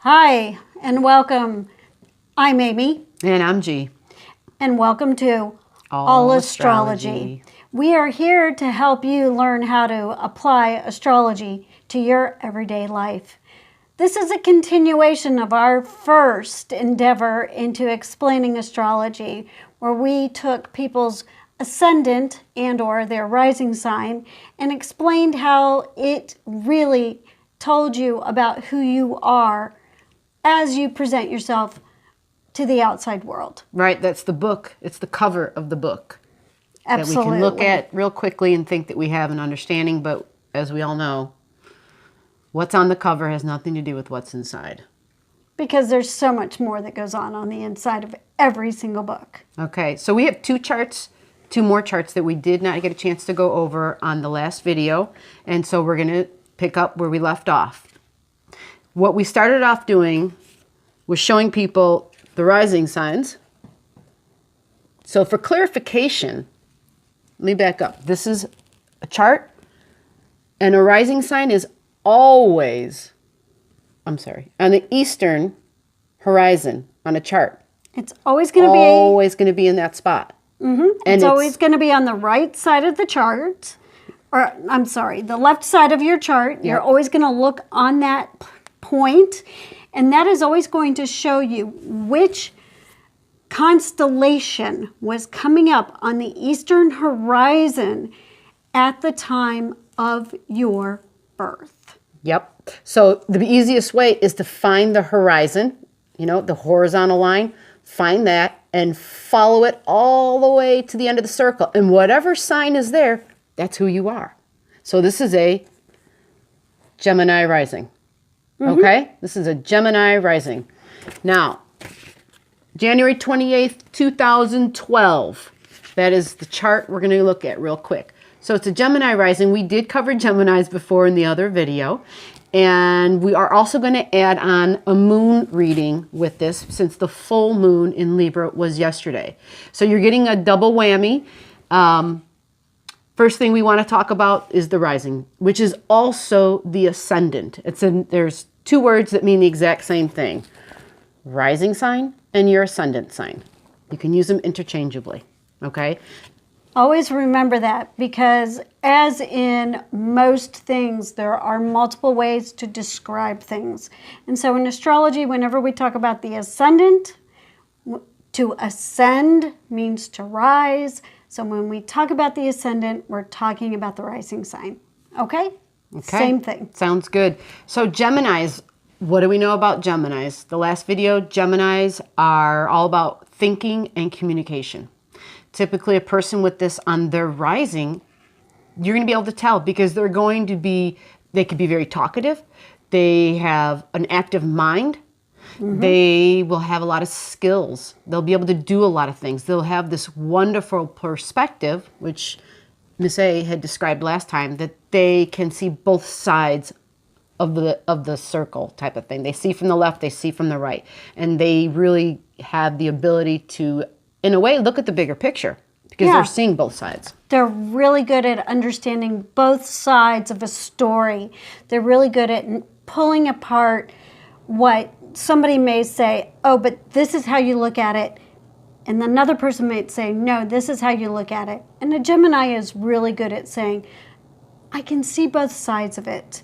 Hi, and welcome. I'm Amy. And I'm G. And welcome to All Astrology. We are here to help you learn how to apply astrology to your everyday life. This is a continuation of our first endeavor into explaining astrology, where we took people's ascendant and or their rising sign and explained how it really told you about who you are as you present yourself to the outside world. Right, that's the book. It's the cover of the book. Absolutely. That we can look at real quickly and think that we have an understanding, but as we all know, what's on the cover has nothing to do with what's inside. Because there's so much more that goes on the inside of every single book. Okay, so we have two more charts that we did not get a chance to go over on the last video, and so we're going to pick up where we left off. What we started off doing was showing people the rising signs. So for clarification, let me back up. This is a chart, and a rising sign is always, on the eastern horizon on a chart. It's always going to be in that spot. Mm-hmm. And it's always going to be on the right side of the chart, or the left side of your chart. Yep. You're always going to look on that point, and that is always going to show you which constellation was coming up on the eastern horizon at the time of your birth. Yep. So the easiest way is to find the horizon, the horizontal line, find that and follow it all the way to the end of the circle. And whatever sign is there, that's who you are. So this is a Gemini rising. Mm-hmm. Okay? This is a Gemini rising. Now, January 28th, 2012. That is the chart we're going to look at real quick. So it's a Gemini rising. We did cover Geminis before in the other video. And we are also going to add on a moon reading with this, since the full moon in Libra was yesterday. So you're getting a double whammy. First thing we want to talk about is the rising, which is also the ascendant. There's two words that mean the exact same thing. Rising sign and your ascendant sign. You can use them interchangeably, okay? Always remember that, because as in most things, there are multiple ways to describe things. And so in astrology, whenever we talk about the ascendant, to ascend means to rise. So when we talk about the ascendant, we're talking about the rising sign. Okay? Same thing. Sounds good. So Geminis, what do we know about Geminis? The last video, Geminis are all about thinking and communication. Typically, a person with this on their rising, you're going to be able to tell, because they could be very talkative. They have an active mind. Mm-hmm. They will have a lot of skills. They'll be able to do a lot of things. They'll have this wonderful perspective, which Miss A had described last time, that they can see both sides of the circle type of thing. They see from the left, they see from the right. And they really have the ability to, in a way, look at the bigger picture, because they're seeing both sides. They're really good at understanding both sides of a story. They're really good at pulling apart what somebody may say, oh, but this is how you look at it. And another person might say, no, this is how you look at it. And a Gemini is really good at saying, I can see both sides of it,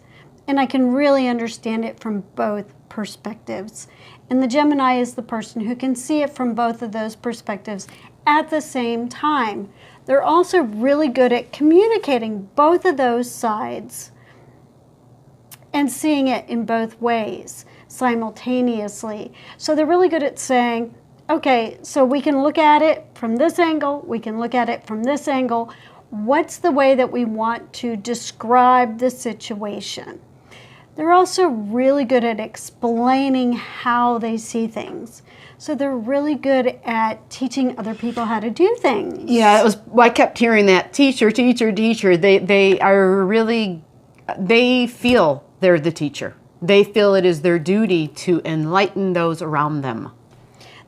and I can really understand it from both perspectives. And the Gemini is the person who can see it from both of those perspectives at the same time. They're also really good at communicating both of those sides and seeing it in both ways simultaneously. So they're really good at saying, okay, so we can look at it from this angle, we can look at it from this angle. What's the way that we want to describe the situation? They're also really good at explaining how they see things. So they're really good at teaching other people how to do things. Yeah, I kept hearing that, teacher, teacher, teacher. They feel they're the teacher. They feel it is their duty to enlighten those around them.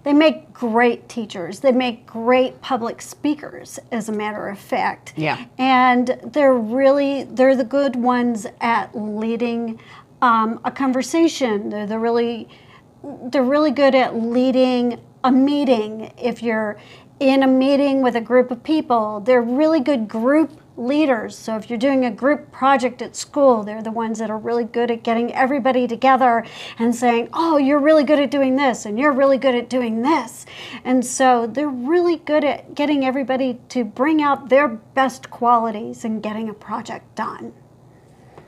They make great teachers. They make great public speakers, as a matter of fact. Yeah. And they're the good ones at leading a conversation. They're really good at leading a meeting. If you're in a meeting with a group of people, they're really good group leaders. So if you're doing a group project at school, they're the ones that are really good at getting everybody together and saying, oh, you're really good at doing this and you're really good at doing this. And so they're really good at getting everybody to bring out their best qualities and getting a project done.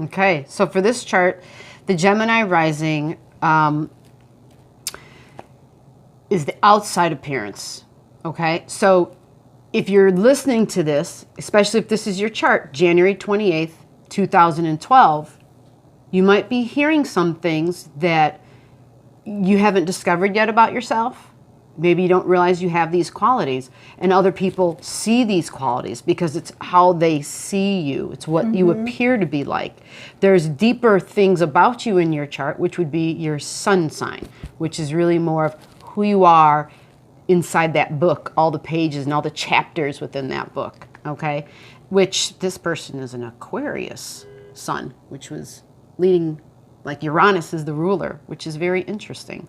Okay, so for this chart, the Gemini rising is the outside appearance. Okay, so if you're listening to this, especially if this is your chart, January 28th, 2012, you might be hearing some things that you haven't discovered yet about yourself. Maybe you don't realize you have these qualities, and other people see these qualities because it's how they see you. It's what you appear to be like. There's deeper things about you in your chart, which would be your sun sign, which is really more of who you are inside that book, all the pages and all the chapters within that book, okay? Which this person is an Aquarius sun, which was leading, like Uranus is the ruler, which is very interesting.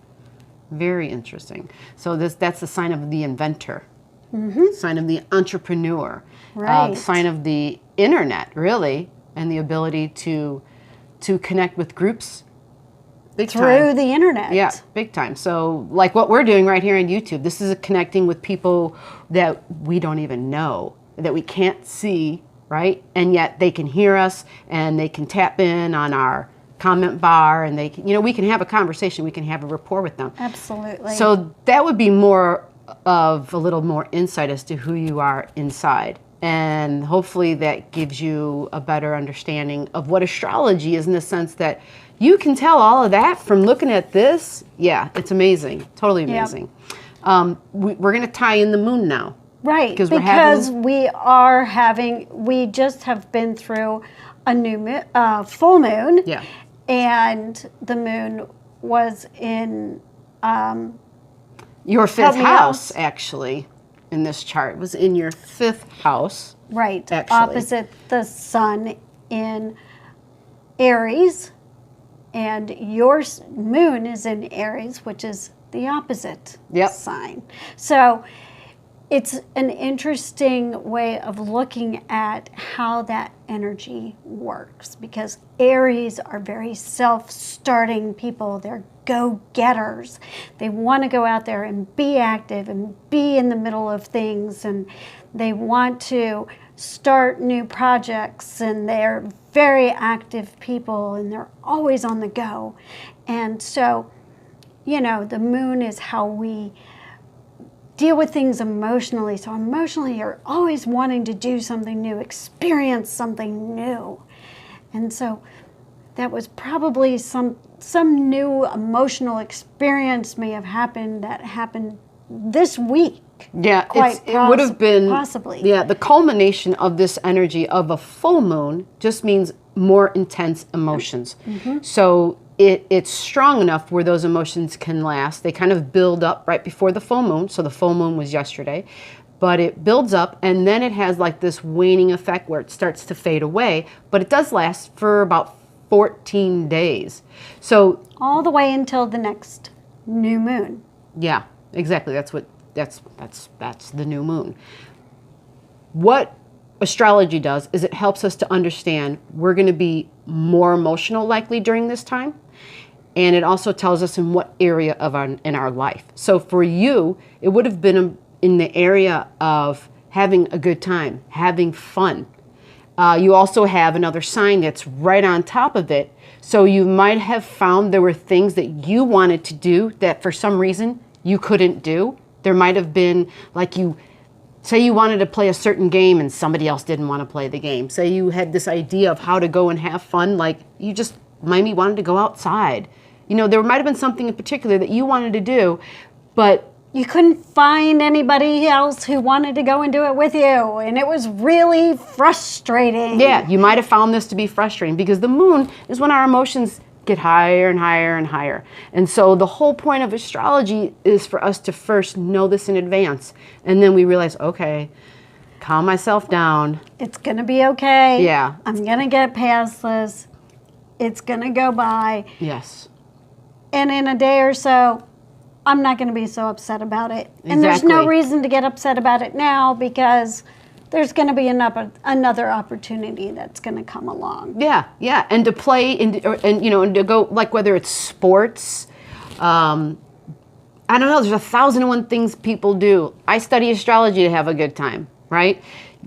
Very interesting. So that's the sign of the inventor, sign of the entrepreneur, Right. sign of the internet, really, and the ability to connect with groups big Through time. the internet. Yeah, big time. So like what we're doing right here on YouTube, this is connecting with people that we don't even know, that we can't see, right? And yet they can hear us and they can tap in on our comment bar and they can, we can have a conversation, we can have a rapport with them. Absolutely. So that would be more of a little more insight as to who you are inside. And hopefully that gives you a better understanding of what astrology is, in the sense that you can tell all of that from looking at this. Yeah, it's amazing. Totally amazing. Yep. We're going to tie in the moon now. Right, because we just have been through a full moon. Yeah. And the moon was in your fifth house, actually, in this chart. It was in your fifth house. Right, actually. opposite the sun in Aries. And your moon is in Aries, which is the opposite sign. So it's an interesting way of looking at how that energy works, because Aries are very self-starting people. They're go-getters. They want to go out there and be active and be in the middle of things, and they want to start new projects, and they're very active people, and they're always on the go. And so, the moon is how we deal with things emotionally. So emotionally, you're always wanting to do something new, experience something new. And so that was probably some new emotional experience may have happened this week. Yeah, it would have been possibly. Yeah, the culmination of this energy of a full moon just means more intense emotions. So it's strong enough where those emotions can last. They kind of build up right before the full moon. So the full moon was yesterday, but it builds up and then it has like this waning effect where it starts to fade away, but it does last for about 14 days. So all the way until the next new moon. Yeah, exactly. That's the new moon. What astrology does is it helps us to understand we're going to be more emotional likely during this time, and it also tells us in what area in our life. So for you, it would have been in the area of having a good time, having fun. You also have another sign that's right on top of it. So you might have found there were things that you wanted to do that for some reason you couldn't do. There might have been, like, say you wanted to play a certain game and somebody else didn't want to play the game. Say you had this idea of how to go and have fun, like you just maybe wanted to go outside. There might have been something in particular that you wanted to do, but you couldn't find anybody else who wanted to go and do it with you, and it was really frustrating. Yeah, you might have found this to be frustrating because the moon is when our emotions get higher and higher and higher. And so the whole point of astrology is for us to first know this in advance, and then we realize, okay, calm myself down. It's going to be okay. Yeah. I'm going to get past this. It's going to go by. Yes. And in a day or so, I'm not going to be so upset about it. And there's no Exactly. reason to get upset about it now because there's going to be another opportunity that's going to come along. Yeah, yeah, and to play and and to go, like, whether it's sports, I don't know. There's 1,001 things people do. I study astrology to have a good time, right?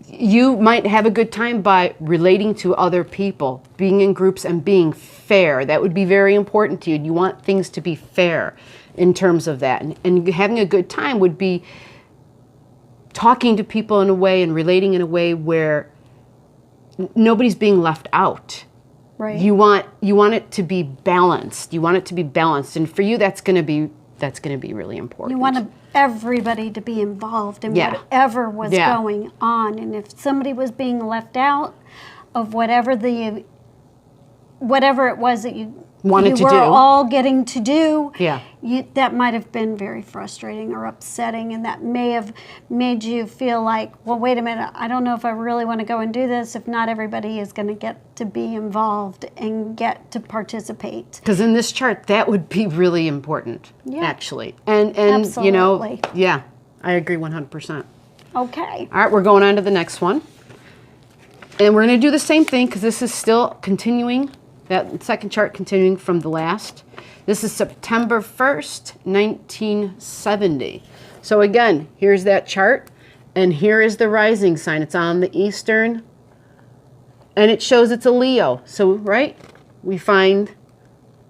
You might have a good time by relating to other people, being in groups and being fair. That would be very important to you. You want things to be fair in terms of that, and having a good time would be talking to people in a way and relating in a way where nobody's being left out. Right. You want it to be balanced. You want it to be balanced, and for you, that's going to be really important. You want everybody to be involved in Yeah. whatever was Yeah. going on. And if somebody was being left out of whatever it was that you Wanted to were do. all getting to do, Yeah. that might have been very frustrating or upsetting, and that may have made you feel like, well, wait a minute, I don't know if I really want to go and do this if not everybody is going to get to be involved and get to participate. Because in this chart, that would be really important, Yeah. actually. And Absolutely. yeah, I agree 100%. Okay. All right, we're going on to the next one. And we're going to do the same thing because this is still continuing, that second chart continuing from the last. This is September 1st, 1970. So again, here's that chart, and here is the rising sign. It's on the eastern, and it shows it's a Leo. So, right, we find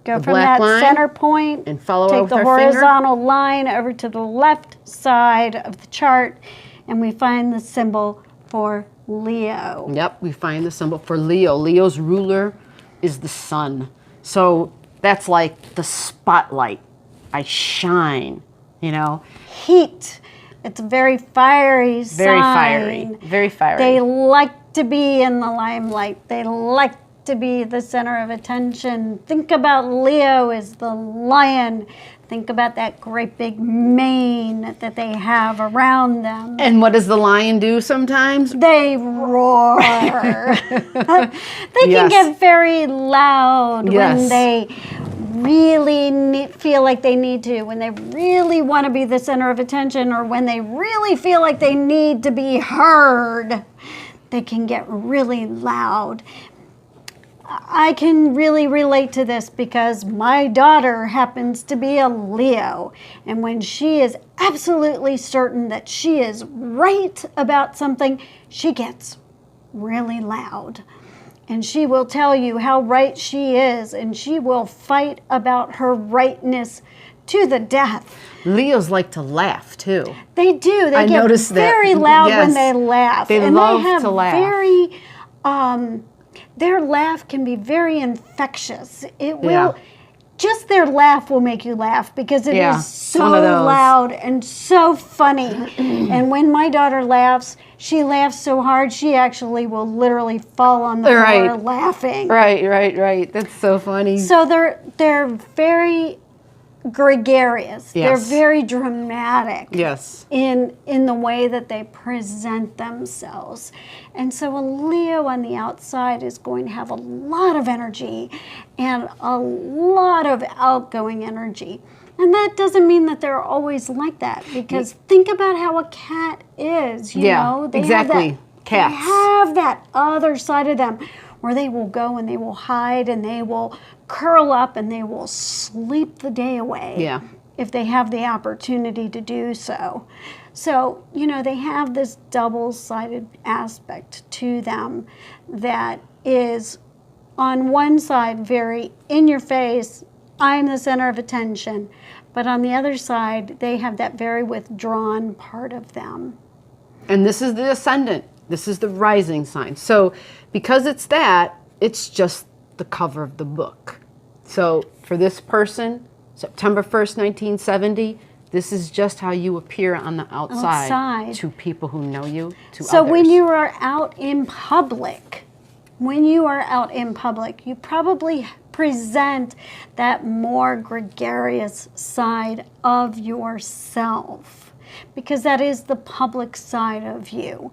Go the from black that line center point and follow take with the our finger. horizontal line over to the left side of the chart, and we find the symbol for Leo. Yep, we find the symbol for Leo. Leo's ruler is the sun. So that's like the spotlight. I shine, Heat. It's a very fiery sign. Very fiery. Very fiery. They like to be in the limelight. They like to be the center of attention. Think about Leo as the lion. Think about that great big mane that they have around them. And what does the lion do sometimes? They roar. They can Yes. get very loud when Yes. they really feel like they need to, when they really want to be the center of attention, or when they really feel like they need to be heard. They can get really loud. I can really relate to this because my daughter happens to be a Leo, and when she is absolutely certain that she is right about something, she gets really loud. And she will tell you how right she is, and she will fight about her rightness to the death. Leos like to laugh too. They do. They I get noticed that. very loud when Yes. they laugh. They and love they have to laugh. very their laugh can be very infectious. It will Yeah. just their laugh will make you laugh because it Yeah, is so one of those. loud and so funny. And when my daughter laughs, she laughs so hard she actually will literally fall on the floor Right. laughing. Right. That's so funny. So they're very gregarious. Yes. They're very dramatic. Yes. In the way that they present themselves. And so a Leo on the outside is going to have a lot of energy and a lot of outgoing energy. And that doesn't mean that they're always like that, because think about how a cat is, you know? They exactly. have that, Cats. They have that other side of them where they will go and they will hide and they will curl up and they will sleep the day away. Yeah. If they have the opportunity to do so. So, they have this double-sided aspect to them that is, on one side, very in your face, I'm the center of attention. But on the other side, they have that very withdrawn part of them. And this is the ascendant. This is the rising sign. So because it's that, it's just the cover of the book. So for this person, September 1st, 1970, this is just how you appear on the outside. To people who know you, to So others. when you are out in public, you probably present that more gregarious side of yourself, because that is the public side of you.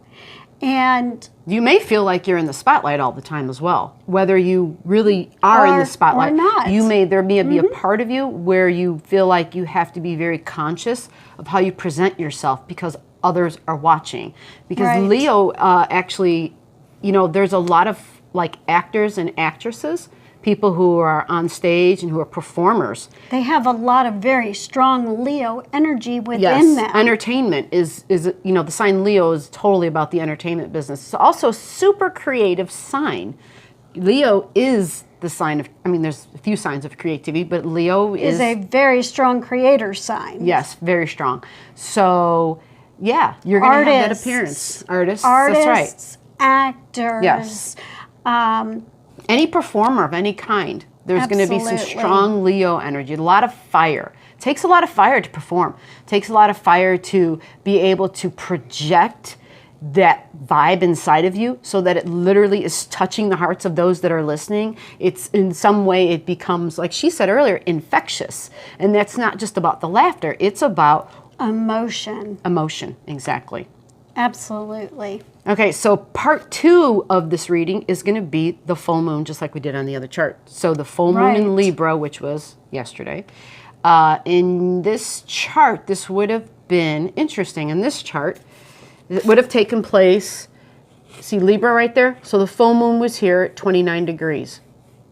And you may feel like you're in the spotlight all the time as well, whether you really are in the spotlight or not. There may be a part of you where you feel like you have to be very conscious of how you present yourself because others are watching. Because Right. Leo actually, there's a lot of like actors and actresses, people who are on stage and who are performers. they have a lot of very strong Leo energy within Yes, them. entertainment is the sign Leo is totally about the entertainment business. It's also a super creative sign. Leo is the sign of, there's a few signs of creativity, but Leo is a very strong creator sign. yes, very strong. So, yeah, you're going to have that appearance. Artists, that's right. Actors. Yes. Any performer of any kind, there's going to be some Absolutely. strong Leo energy, a lot of fire. It takes a lot of fire to perform. It takes a lot of fire to be able to project that vibe inside of you so that it literally is touching the hearts of those that are listening. It's in some way, it becomes, like she said earlier, infectious. And that's not just about the laughter, it's about Emotion. emotion, exactly. Absolutely. Okay, so part 2 of this reading is going to be the full moon, just like we did on the other chart. So the full moon in Right. Libra, which was yesterday. In this chart, this would have been interesting. In this chart, it would have taken place, see Libra right there? So the full moon was here at 29 degrees.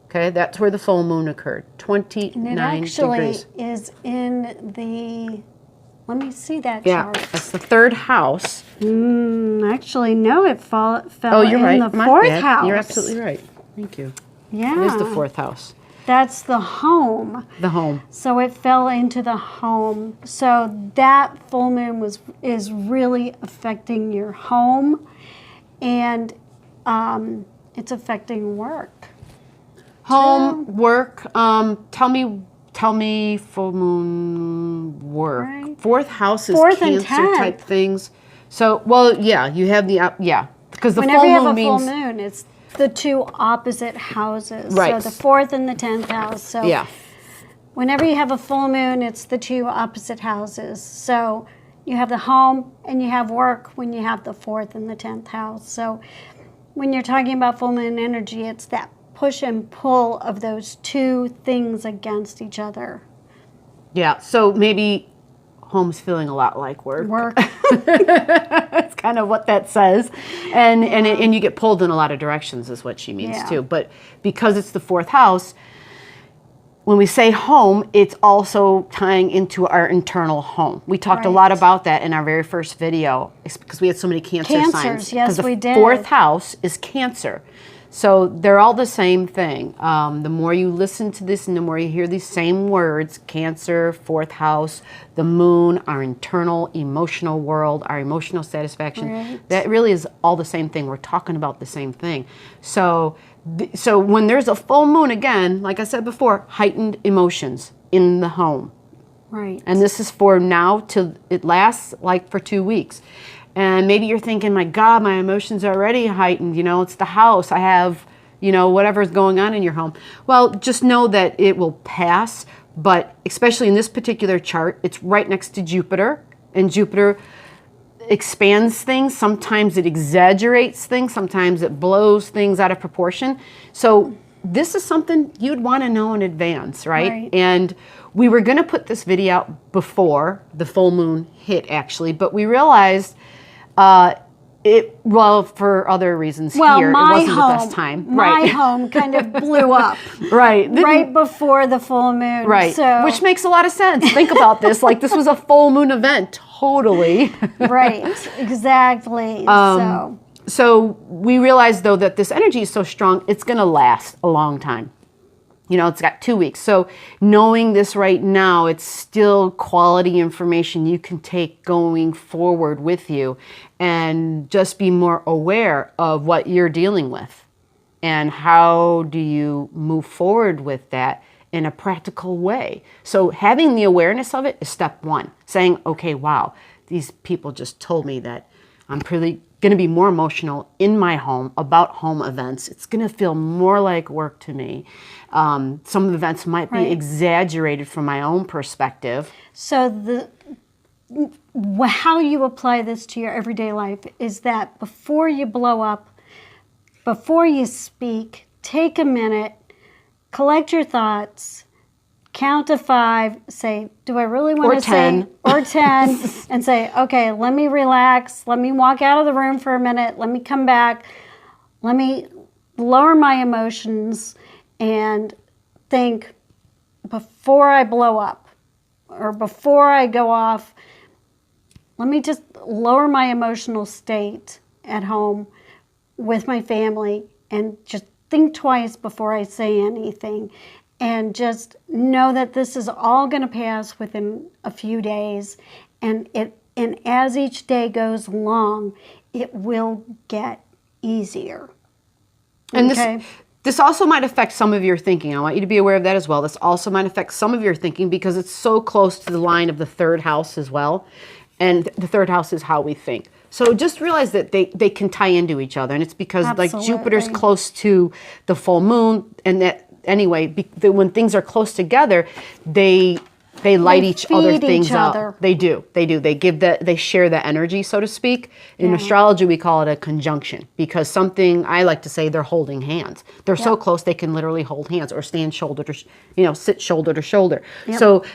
Okay, that's where the full moon occurred, 29 And it actually degrees. is in the, let me see that Yeah, chart. that's the 3rd house. Actually, no, it fell Oh, you're in right. the My 4th bad. house. You're absolutely right. Thank you. Yeah. It is the 4th house, That's the home. the home. So it fell into the home. So that full moon is really affecting your home, and it's affecting work. Home, work. Tell me full moon work. Right. 4th house is 4th and Cancer 10th. type things. So, well, yeah, you have the, because the Whenever full you have moon a means, full moon, it's the two opposite houses. Right. So the 4th and the 10th house. So yeah, whenever you have a full moon, it's the two opposite houses. So you have the home and you have work when you have the 4th and the 10th house. So when you're talking about full moon energy, it's that push and pull of those two things against each other. yeah. So maybe home's feeling a lot like work. Work. That's kind of what that says, and you get pulled in a lot of directions is what she means Yeah. too. But because it's the 4th house, when we say home, it's also tying into our internal home. We talked a lot Right. about that in our very first video. It's because we had so many Cancer Cancers, signs. yes, 'Cause we the did. 4th house is Cancer. So they're all the same thing. The more you listen to this and the more you hear these same words, Cancer, 4th house, the moon, our internal emotional world, our emotional satisfaction, Right. that really is all the same thing. We're talking about the same thing. So when there's a full moon, again, like I said before, heightened emotions in the home. Right. And this is for now till it lasts like for 2 weeks. And maybe you're thinking, my God, my emotions are already heightened. It's the house. I have, whatever's going on in your home. Well, just know that it will pass. But especially in this particular chart, it's right next to Jupiter. And Jupiter expands things. Sometimes it exaggerates things. Sometimes it blows things out of proportion. So this is something you'd want to know in advance, right? Right. And we were going to put this video out before the full moon hit, actually. But we realized for other reasons here, it wasn't the best time. My home kind of blew up Right. right before the full moon. Right. So, Which makes a lot of sense. Think about this. Like, this was a full moon event. Totally. right. Exactly. So we realized, though, that this energy is so strong, it's going to last a long time. It's got 2 weeks. So knowing this right now, it's still quality information you can take going forward with you and just be more aware of what you're dealing with and how do you move forward with that in a practical way. So having the awareness of it is step 1. Saying, okay, wow, these people just told me that I'm really going to be more emotional in my home about home events. It's going to feel more like work to me. Some of the events might be Right. exaggerated from my own perspective. So how you apply this to your everyday life is that before you blow up, before you speak, take a minute, collect your thoughts, count to 5, say, do I really want to say, or 10, and say, okay, let me relax, let me walk out of the room for a minute, let me come back, let me lower my emotions and think before I blow up or before I go off, let me just lower my emotional state at home with my family and just think twice before I say anything. And just know that this is all going to pass within a few days. And as each day goes along, it will get easier. And okay? This also might affect some of your thinking. I want you to be aware of that as well. This also might affect some of your thinking because it's so close to the line of the 3rd house as well. And the 3rd house is how we think. So just realize that they can tie into each other. And it's because like Jupiter's close to the full moon, and that anyway, when things are close together, they light each other things up. They do. They share the energy, so to speak. In astrology, we call it a conjunction because I like to say they're holding hands. They're so close they can literally hold hands or stand shoulder to, sit shoulder to shoulder. Yep. So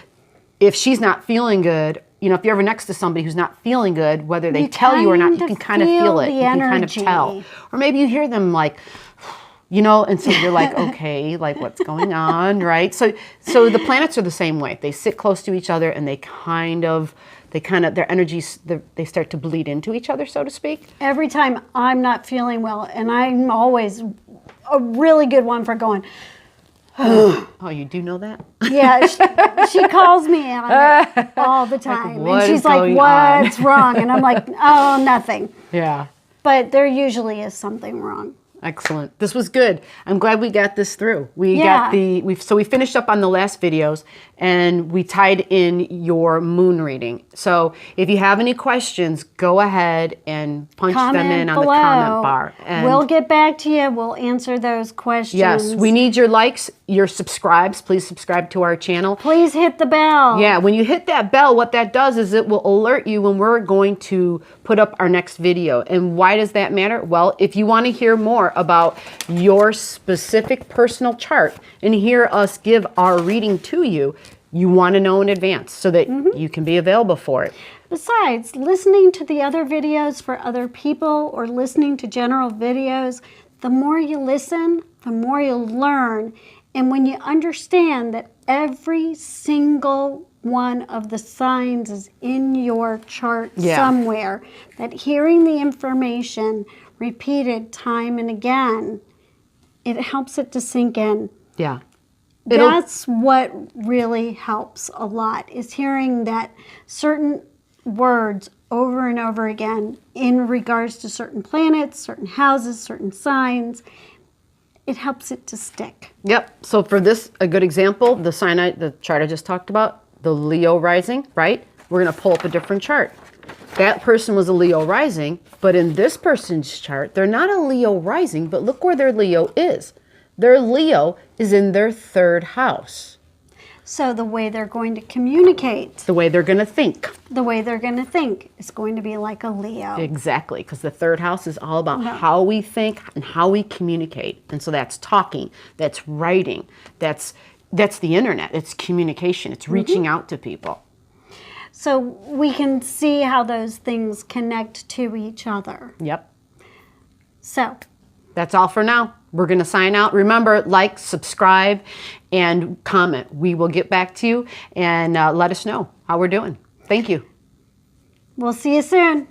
if she's not feeling good, if you're ever next to somebody who's not feeling good, whether they tell you or not, you can kind of feel it. You can kind of tell. Or maybe you hear them like, and so you're like, okay, like what's going on, right? So the planets are the same way. They sit close to each other and they kind of, their energies, they start to bleed into each other, so to speak. Every time I'm not feeling well, and I'm always a really good one for going, oh, you do know that? Yeah, she calls me on it all the time. Like, and she's like, what's wrong? And I'm like, oh, nothing. Yeah. But there usually is something wrong. Excellent. This was good. I'm glad we got this through. We finished up on the last videos and we tied in your moon reading. So if you have any questions, go ahead and punch them in on the comment bar. And we'll get back to you. We'll answer those questions. Yes, we need your likes, your subscribes. Please subscribe to our channel. Please hit the bell. Yeah, when you hit that bell, what that does is it will alert you when we're going to put up our next video. And why does that matter? Well, if you want to hear more about your specific personal chart and hear us give our reading to you, you want to know in advance so that you can be available for it. Besides, listening to the other videos for other people or listening to general videos, the more you listen, the more you'll learn. And when you understand that every single one of the signs is in your chart somewhere, that hearing the information repeated time and again, it helps it to sink in. Yeah. That's what really helps a lot, is hearing that certain words over and over again in regards to certain planets, certain houses, certain signs. It helps it to stick. Yep. So for this, a good example, the chart I just talked about, the Leo rising, right? We're going to pull up a different chart. That person was a Leo rising, but in this person's chart, they're not a Leo rising, but look where their Leo is. Their Leo is in their 3rd house. So the way they're going to communicate, the way they're going to think, is going to be like a Leo. Exactly, because the 3rd house is all about how we think and how we communicate. And so that's talking, that's writing, that's the internet, it's communication, it's reaching out to people. So we can see how those things connect to each other. Yep. So that's all for now. We're going to sign out. Remember, like, subscribe, and comment. We will get back to you and let us know how we're doing. Thank you. We'll see you soon.